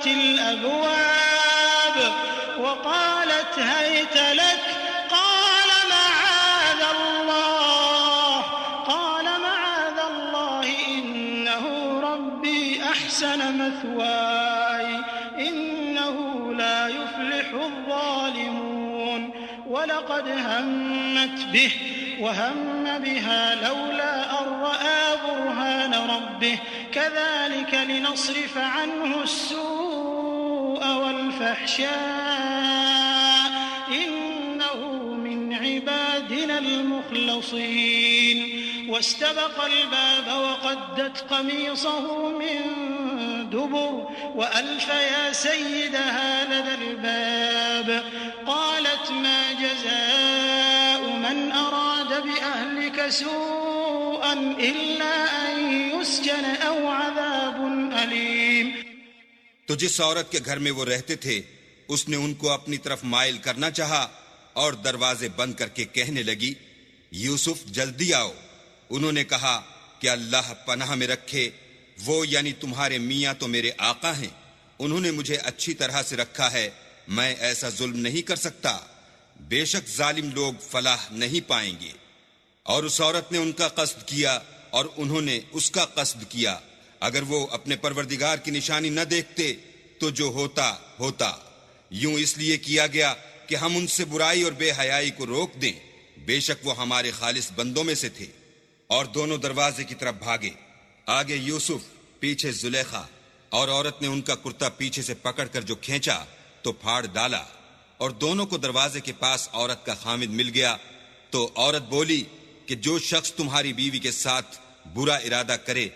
الأبواب وقالت هيت لك قال معاذ الله إنه ربي أحسن مثواي إنه لا يفلح الظالمون ولقد همت به وهم بها لولا أن رأى برهان ربه كذلك لنصرف عنه السوء والفحشاء إنه من عبادنا المخلصين واستبق الباب وقدت قميصه من دبر وألف يا سيدها لدى الباب قالت ما جزاء من أراد بأهلك سوءا إلا أن يسجن أو عذاب أليم. تو جس عورت کے گھر میں وہ رہتے تھے اس نے ان کو اپنی طرف مائل کرنا چاہا اور دروازے بند کر کے کہنے لگی یوسف جلدی آؤ. انہوں نے کہا کہ اللہ پناہ میں رکھے، وہ یعنی تمہارے میاں تو میرے آقا ہیں، انہوں نے مجھے اچھی طرح سے رکھا ہے، میں ایسا ظلم نہیں کر سکتا، بے شک ظالم لوگ فلاح نہیں پائیں گے. اور اس عورت نے ان کا قصد کیا اور انہوں نے اس کا قصد کیا. اگر وہ اپنے پروردگار کی نشانی نہ دیکھتے تو جو ہوتا ہوتا. یوں اس لیے کیا گیا کہ ہم ان سے برائی اور بے حیائی کو روک دیں، بے شک وہ ہمارے خالص بندوں میں سے تھے. اور دونوں دروازے کی طرف بھاگے، آگے یوسف پیچھے زلیخا، اور عورت نے ان کا کرتا پیچھے سے پکڑ کر جو کھینچا تو پھاڑ ڈالا، اور دونوں کو دروازے کے پاس عورت کا خامد مل گیا. تو عورت بولی کہ جو شخص تمہاری بیوی کے ساتھ برا ارادہ کرے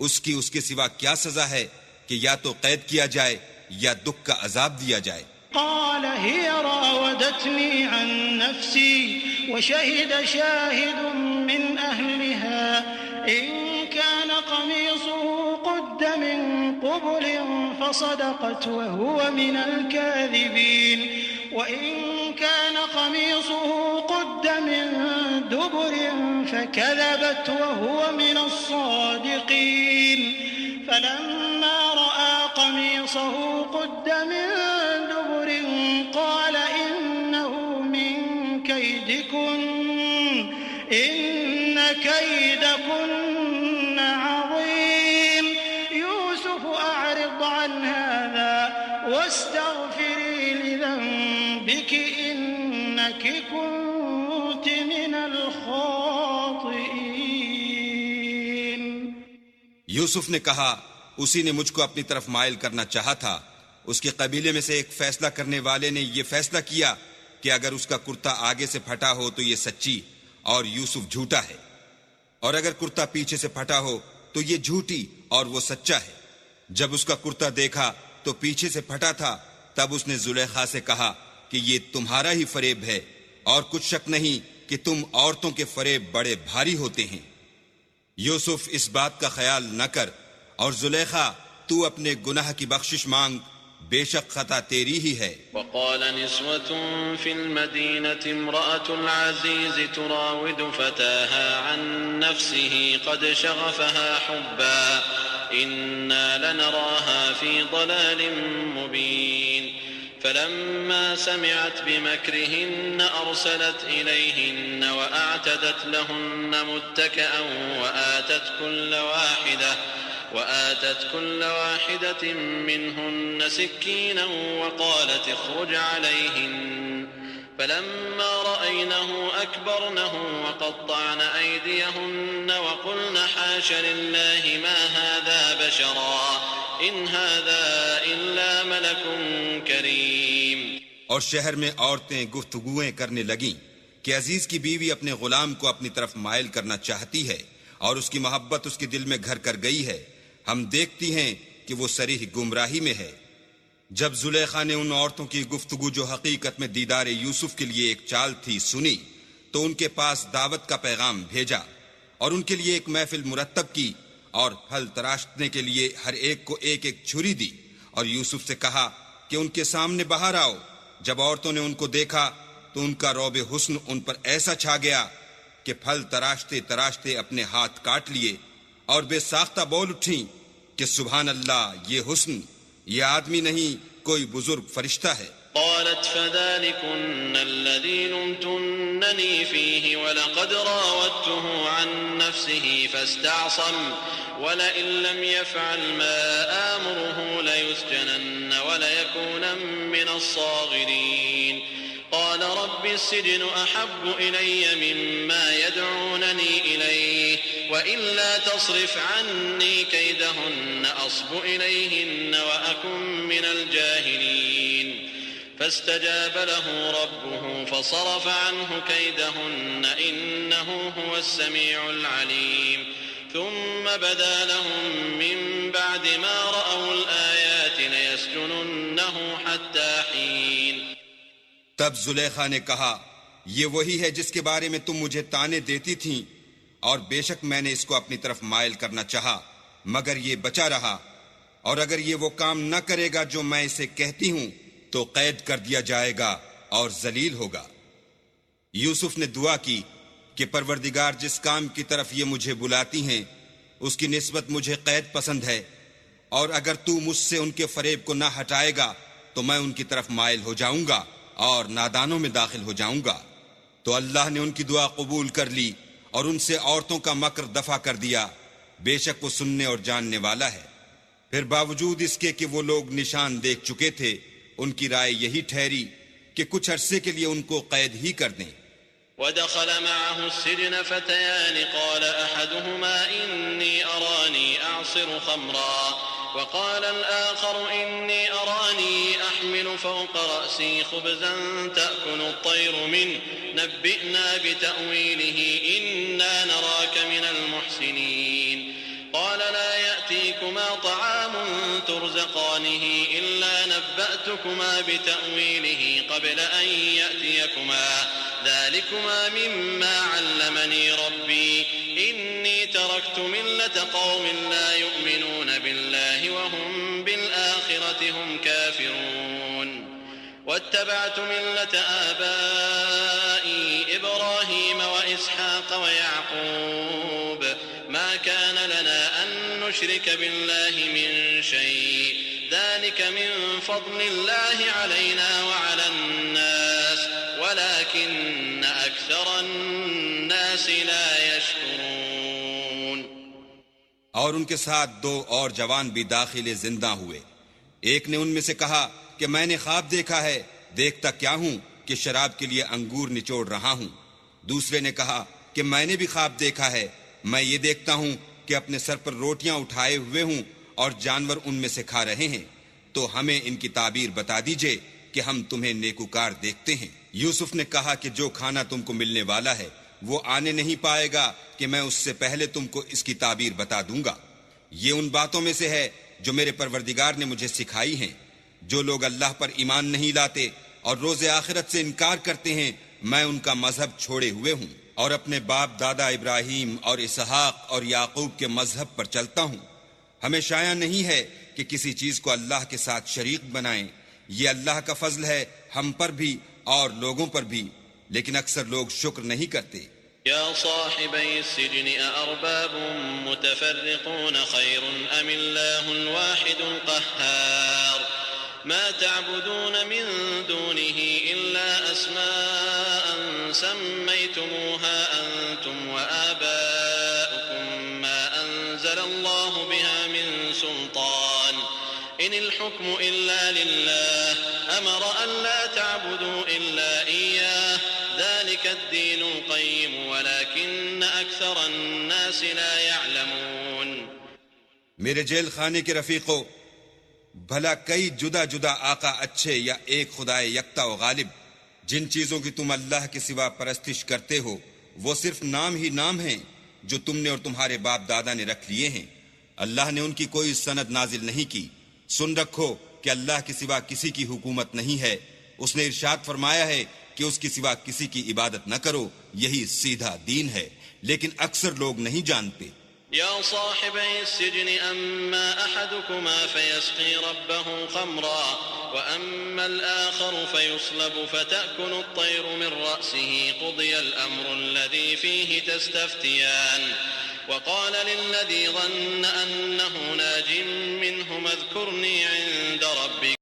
اس کے سوا کیا سزا ہے کہ یا تو قید کیا جائے یا دکھ کا عذاب دیا جائے. قال هي راودتني عن نفسي وشهد شاهد من أهلها إن كان قميصه قد من قبل فصدقت وهو من الكاذبين وإن كان قميصه قد من دبر فكذبت وهو من الصادقين فلما رأى قميصه قد من دبر قال إنه من كيدكن إن كيدكن عظيم يوسف أعرض عن هذا واستغفري لذنبك إنك كنت من الخاطئين. یوسف نے کہا اسی نے مجھ کو اپنی طرف مائل کرنا چاہا تھا. اس کے قبیلے میں سے ایک فیصلہ کرنے والے نے یہ فیصلہ کیا کہ اگر اس کا کرتا آگے سے پھٹا ہو تو یہ سچی اور یوسف جھوٹا ہے، اور اگر کرتا پیچھے سے پھٹا ہو تو یہ جھوٹی اور وہ سچا ہے. جب اس کا کرتا دیکھا تو پیچھے سے پھٹا تھا، تب اس نے زلیخا سے کہا کہ یہ تمہارا ہی فریب ہے، اور کچھ شک نہیں کہ تم عورتوں کے فریب بڑے بھاری ہوتے ہیں. یوسف اس بات کا خیال نہ کر، اور زلیخا تو اپنے گناہ کی بخشش مانگ، بے شک خطا تیری ہی ہے. وقال نسوة في المدينة امرأة العزيز تراود فتاها عن نفسه قد شغفها حبا إنا لنراها في ضلال مبين فلما سمعت بمكرهن أرسلت إليهن وأعتدت لهن متكئا وآتت كل واحدة منهن سكينا وقالت اخرج عليهن فلما رأينه أكبرنه وقطعن أيديهن وقلن حاش لله ما هذا بشرا إن هذا إلا ملك كريم. اور شہر میں عورتیں گفتگویں کرنے لگیں کہ عزیز کی بیوی اپنے غلام کو اپنی طرف مائل کرنا چاہتی ہے اور اس کی محبت اس کے دل میں گھر کر گئی ہے، ہم دیکھتی ہیں کہ وہ صریح گمراہی میں ہے. جب زلیخا نے ان عورتوں کی گفتگو جو حقیقت میں دیدار یوسف کے لیے ایک چال تھی سنی تو ان کے پاس دعوت کا پیغام بھیجا اور ان کے لیے ایک محفل مرتب کی اور پھل تراشنے کے لیے ہر ایک کو ایک ایک چھری دی اور یوسف سے کہا کہ ان کے سامنے باہر آؤ. جب عورتوں نے ان کو دیکھا تو ان کا رعب حسن ان پر ایسا چھا گیا کہ پھل تراشتے تراشتے اپنے ہاتھ کاٹ لیے اور بے ساختہ بول اٹھیں کہ سبحان اللہ، یہ حسن یہ آدمی نہیں کوئی بزرگ فرشتہ ہے۔ قالت فذلكن الذي لمتنني فيه ولقد راودته عن نفسه فاستعصم ولئن لم يفعل ما آمره ليسجنن وليكون من الصاغرين قال رب السجن أحب إلي مما يدعونني إليه وإلا تصرف عني كيدهن أصب إليهن وأكن من الجاهلين فاستجاب له ربه فصرف عنه كيدهن إنه هو السميع العليم ثم بدا لهم من بعد ما رأوا الآيات ليسجننه حتى حين۔ تب زلیخا نے کہا یہ وہی ہے جس کے بارے میں تم مجھے طعنے دیتی تھیں، اور بے شک میں نے اس کو اپنی طرف مائل کرنا چاہا مگر یہ بچا رہا، اور اگر یہ وہ کام نہ کرے گا جو میں اسے کہتی ہوں تو قید کر دیا جائے گا اور ذلیل ہوگا۔ یوسف نے دعا کی کہ پروردگار جس کام کی طرف یہ مجھے بلاتی ہیں اس کی نسبت مجھے قید پسند ہے، اور اگر تو مجھ سے ان کے فریب کو نہ ہٹائے گا تو میں ان کی طرف مائل ہو جاؤں گا اور نادانوں میں داخل ہو جاؤں گا۔ تو اللہ نے ان کی دعا قبول کر لی اور ان سے عورتوں کا مکر دفع کر دیا، بے شک وہ سننے اور جاننے والا ہے۔ پھر باوجود اس کے کہ وہ لوگ نشان دیکھ چکے تھے، ان کی رائے یہی ٹھہری کہ کچھ عرصے کے لیے ان کو قید ہی کر دیں۔ ودخل معه السجن فتيان قال أحدهما إني أراني أعصر خمرا وقال الآخر إني أراني أحمل فوق رأسي خبزا تأكل الطير منه نبئنا بتأويله إنا نراك من المحسنين قال لا يأتيكما طعام ترزقانه إلا نبأتكما بتأويله قبل أن يأتيكما ذلكما مما علمني ربي إني تركت ملة قوم لا يؤمنون بالله وهم بالآخرة هم كافرون واتبعت ملة آبائي إبراهيم وإسحاق ويعقوب ما كان لنا أن نشرك بالله من شيء ذلك من فضل الله علينا وعلى الناس ولكن أكثر الناس لا يشكرون۔ اور ان کے ساتھ دو اور جوان بھی داخل زندہ ہوئے۔ ایک نے ان میں سے کہا کہ میں نے خواب دیکھا ہے، دیکھتا کیا ہوں کہ شراب کے لیے انگور نچوڑ رہا ہوں۔ دوسرے نے کہا کہ میں نے بھی خواب دیکھا ہے، میں یہ دیکھتا ہوں کہ اپنے سر پر روٹیاں اٹھائے ہوئے ہوں اور جانور ان میں سے کھا رہے ہیں، تو ہمیں ان کی تعبیر بتا دیجئے کہ ہم تمہیں نیکوکار دیکھتے ہیں۔ یوسف نے کہا کہ جو کھانا تم کو ملنے والا ہے وہ آنے نہیں پائے گا کہ میں اس سے پہلے تم کو اس کی تعبیر بتا دوں گا۔ یہ ان باتوں میں سے ہے جو میرے پروردگار نے مجھے سکھائی ہیں۔ جو لوگ اللہ پر ایمان نہیں لاتے اور روز آخرت سے انکار کرتے ہیں، میں ان کا مذہب چھوڑے ہوئے ہوں اور اپنے باپ دادا ابراہیم اور اسحاق اور یعقوب کے مذہب پر چلتا ہوں۔ ہمیں شایع نہیں ہے کہ کسی چیز کو اللہ کے ساتھ شریک بنائیں، یہ اللہ کا فضل ہے ہم پر بھی اور لوگوں پر بھی، لیکن اکثر لوگ شکر نہیں کرتے۔ يا صاحبي السجن أأرباب متفرقون خير أم الله الواحد القهار ما تعبدون من دونه إلا أسماء سميتموها أنتم وآباؤكم ما أنزل الله بها من سلطان إن الحكم إلا لله أمر أن لا تعبدوا إلا إياه ذلك الدين القيم ولكن أكثر الناس لا يعلمون۔ میرے جیل خانے کے رفیقو، بھلا کئی جدا جدا آقا اچھے یا ایک خدائے یکتا و غالب؟ جن چیزوں کی تم اللہ کے سوا پرستش کرتے ہو وہ صرف نام ہی نام ہیں جو تم نے اور تمہارے باپ دادا نے رکھ لیے ہیں۔ اللہ نے ان کی کوئی سند نازل نہیں کی۔ سن رکھو کہ اللہ کے سوا کسی کی حکومت نہیں ہے۔ اس نے ارشاد فرمایا ہے کہ اس کے سوا کسی کی عبادت نہ کرو، یہی سیدھا دین ہے، لیکن اکثر لوگ نہیں جانتے۔ يا صاحبي السجن أما أحدكما فيسقي ربه خمرا وأما الآخر فيصلب فتأكل الطير من رأسه قضي الأمر الذي فيه تستفتيان وقال للذي ظن أنه ناج منه اذكرني عند ربك